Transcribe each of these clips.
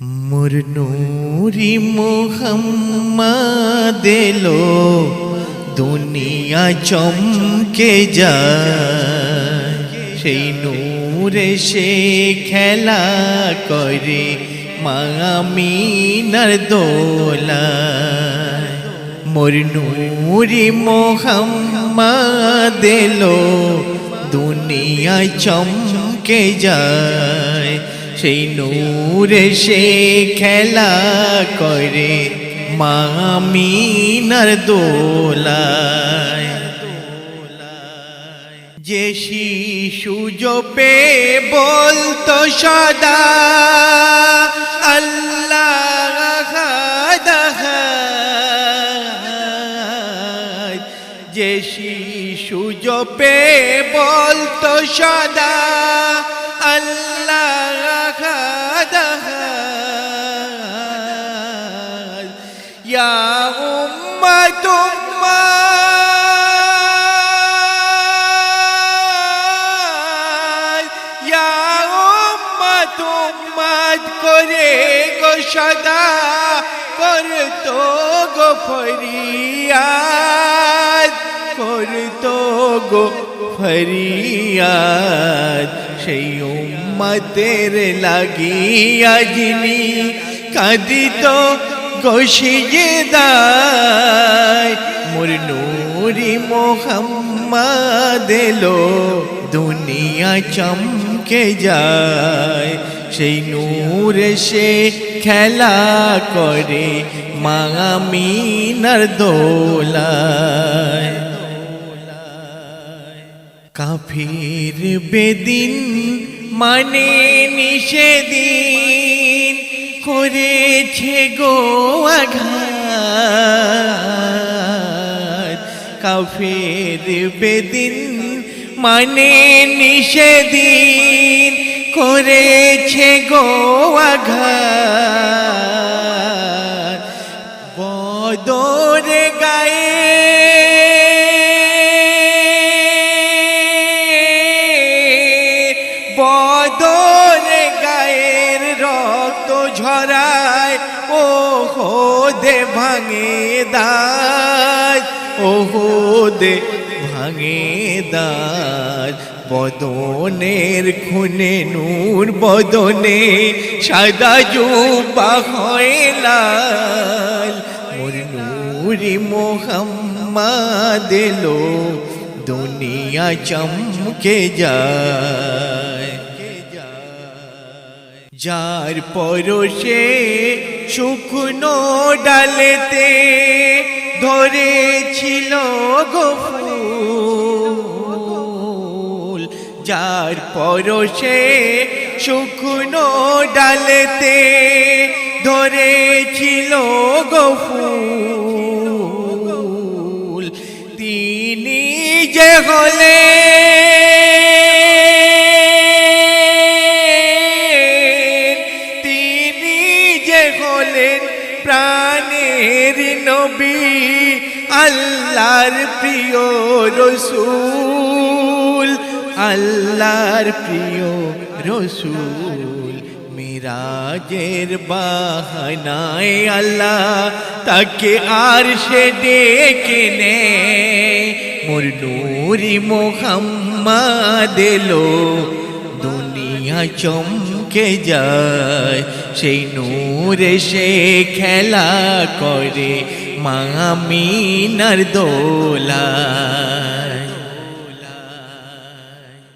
মোর নূরি মোহাম্মদ এলো, দুনিয়া চমকে যায়। সেই নূরে সে খেলা করে মা আমিনার দোলায়। মোর নূরি মোহাম্মদ এলো, দুনিয়া চমকে যায়। সেই নূরে সে খেলা করে মা আমিনার দোলায়। যে শিশু জপে বলতো সদা আল্লাহ আহাদ আহাদ, যে শিশু জপে বলতো সদা আল্লাহ আহাদ আহাদ, ইয়া উম্মাত উম্মাত, ইয়া উম্মাত উম্মাত করে গো সদা করতো গো ফরিয়াদ, করতো গো ফরিয়াদ। সেই উম্মতের লাগিয়া যিনি কাঁদিত গো সিজদায়। মোর নূরি মোহাম্মদ এলো, দুনিয়া চমকে যায়। সেই নূরে সে খেলা করে মা আমিনার দোলায়। কাফির বেদিন মানে নিষেদিন করেছে গো আঘাত। কাফির বেদিন মানে নিষেদিন করেছে গো আঘাত। বদরে গায়ে বদরে গায়ের রক্ত ঝরায়, ও দে ভাঙে দাঁত, ও দে ভাঙে দাঁত। বদনের খুনে নূর বদনে সাদা জুব্বা হয় লাল। মোর নূরি মোহাম্মদ এলো, দুনিয়া চমকে যায়। যার পরশে শুকনো ডালেতে ধরেছিল গো ফুল, যার পরশে শুকনো ডালেতে ধরেছিল গো ফুল, তিনি যে হলেন, তিনি যে হলেন প্রাণের নবী, আল্লাহর প্রিয় রসূল, আল্লাহর প্রিয় রসূল। মিরাজের বাহানায় আল্লাহ তাকে আরশে ডেকে নেয়। মোর নূরি মোহাম্মদ এলো, দুনিয়া চমকে যায়। সেই নূরে সে খেলা করে মা আমিনার দোলায়।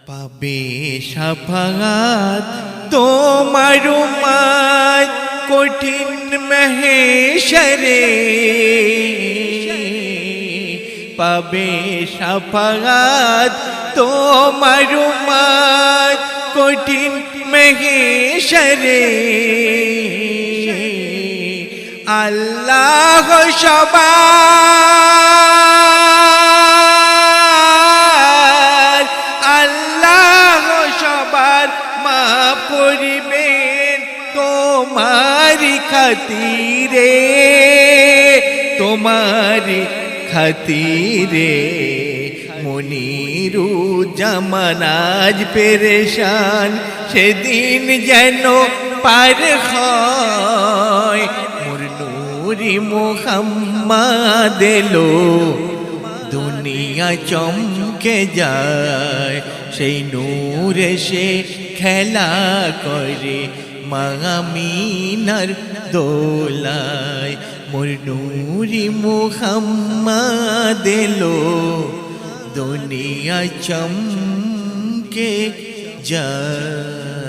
পাবে শাফাআত তোমার উম্মত কঠিন মহশরে, পাবে শাফাআত তোমার উম্মত কঠিন মহশরে। আল্লাহ সবার, আল্লাহ সবার মাফ করিবেন তোমারি খাতিরে, তোমারি খাতিরে। মনিরুজ্জামান আজ পেরেশান, সেদিন যেন পার হয় মোর নূরি মুহাম্মদ এলো দুনিয়া চমকে যায় সেই নূরে সে খেলা করে মা আমিনার দোলায় মোর নূরি মুহাম্মদ এলো দুনিয়া চমকে যায়